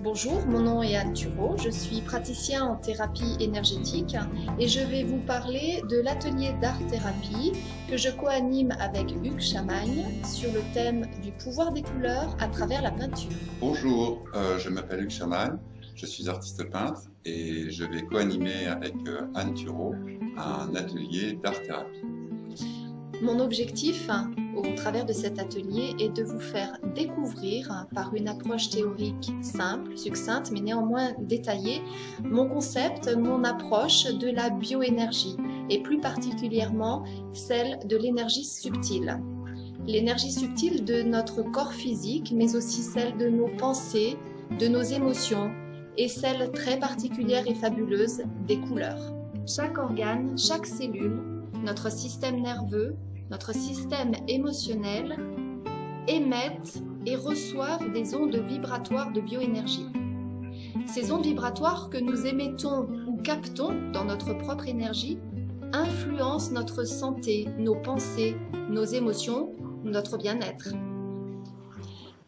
Bonjour, mon nom est Anne Thureau, je suis praticien en thérapie énergétique et je vais vous parler de l'atelier d'art-thérapie que je co-anime avec Hugues Chamagne sur le thème du pouvoir des couleurs à travers la peinture. Bonjour, je m'appelle Hugues Chamagne, je suis artiste peintre et je vais co-animer avec Anne Thureau un atelier d'art-thérapie. Mon objectif au travers de cet atelier est de vous faire découvrir par une approche théorique simple, succincte mais néanmoins détaillée, mon concept, mon approche de la bioénergie et plus particulièrement celle de l'énergie subtile. L'énergie subtile de notre corps physique mais aussi celle de nos pensées, de nos émotions et celle très particulière et fabuleuse des couleurs. Chaque organe, chaque cellule, notre système nerveux, notre système émotionnel émettent et reçoivent des ondes vibratoires de bioénergie. Ces ondes vibratoires que nous émettons ou captons dans notre propre énergie influencent notre santé, nos pensées, nos émotions, notre bien-être.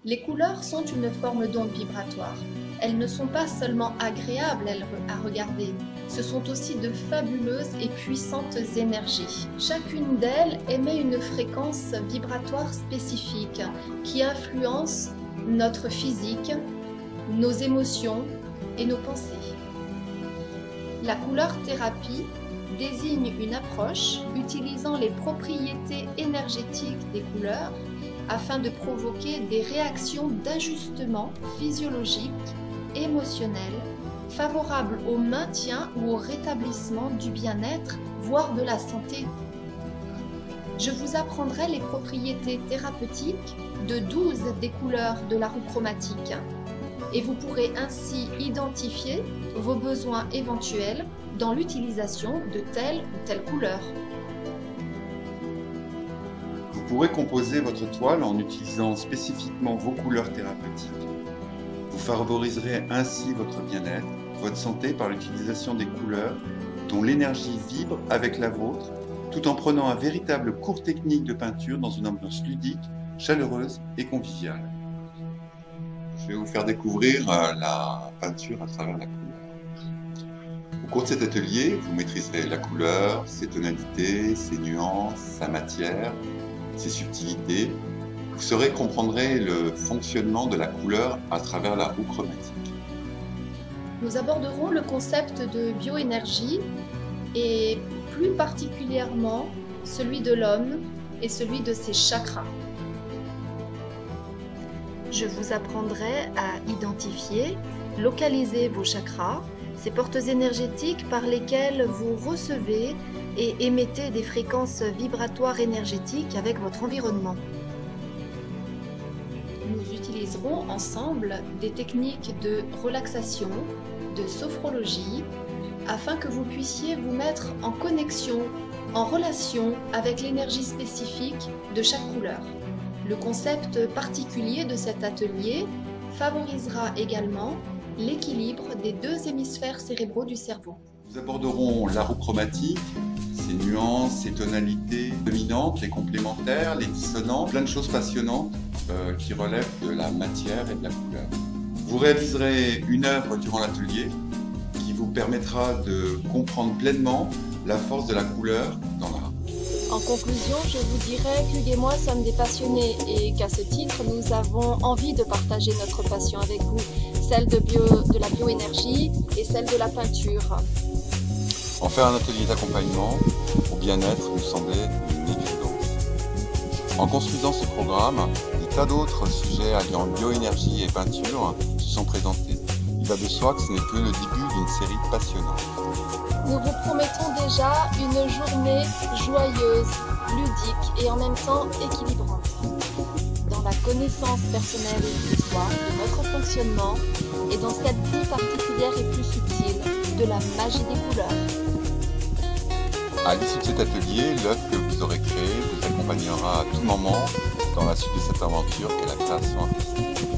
Les couleurs sont une forme d'onde vibratoire. Elles ne sont pas seulement agréables à regarder, ce sont aussi de fabuleuses et puissantes énergies. Chacune d'elles émet une fréquence vibratoire spécifique qui influence notre physique, nos émotions et nos pensées. La couleur thérapie désigne une approche utilisant les propriétés énergétiques des couleurs afin de provoquer des réactions d'ajustement physiologique, émotionnel, favorables au maintien ou au rétablissement du bien-être, voire de la santé. Je vous apprendrai les propriétés thérapeutiques de 12 des couleurs de la roue chromatique et vous pourrez ainsi identifier vos besoins éventuels dans l'utilisation de telle ou telle couleur. Vous pourrez composer votre toile en utilisant spécifiquement vos couleurs thérapeutiques. Vous favoriserez ainsi votre bien-être, votre santé par l'utilisation des couleurs dont l'énergie vibre avec la vôtre, tout en prenant un véritable cours technique de peinture dans une ambiance ludique, chaleureuse et conviviale. Je vais vous faire découvrir la peinture à travers la couleur. Au cours de cet atelier, vous maîtriserez la couleur, ses tonalités, ses nuances, sa matière, ses subtilités. Vous comprendrez le fonctionnement de la couleur à travers la roue chromatique. Nous aborderons le concept de bioénergie et plus particulièrement celui de l'homme et celui de ses chakras. Je vous apprendrai à identifier, localiser vos chakras, ces portes énergétiques par lesquelles vous recevez et émettez des fréquences vibratoires énergétiques avec votre environnement. Nous utiliserons ensemble des techniques de relaxation, de sophrologie, afin que vous puissiez vous mettre en connexion, en relation avec l'énergie spécifique de chaque couleur. Le concept particulier de cet atelier favorisera également l'équilibre des deux hémisphères cérébraux du cerveau. Nous aborderons la roue chromatique, ses nuances, ses tonalités dominantes, les complémentaires, les dissonantes, plein de choses passionnantes qui relèvent de la matière et de la couleur. Vous réaliserez une œuvre durant l'atelier qui vous permettra de comprendre pleinement la force de la couleur dans l'art. En conclusion, je vous dirais qu'Hugues et moi sommes des passionnés et qu'à ce titre, nous avons envie de partager notre passion avec vous, celle de la bioénergie et celle de la peinture. En faire un atelier d'accompagnement au bien-être nous semblait une évidence. En construisant ce programme, des tas d'autres sujets alliant bioénergie et peinture se sont présentés. Il va de soi que ce n'est que le début d'une série passionnante. Nous vous promettons déjà une journée joyeuse, ludique et en même temps équilibrante. Dans la connaissance personnelle de soi, de notre fonctionnement et dans cette plus particulière et plus subtile de la magie des couleurs. À l'issue de cet atelier, l'œuvre que vous aurez créée vous accompagnera à tout moment dans la suite de cette aventure qu'est la création artistique.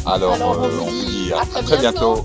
Alors on vous dit à très bientôt.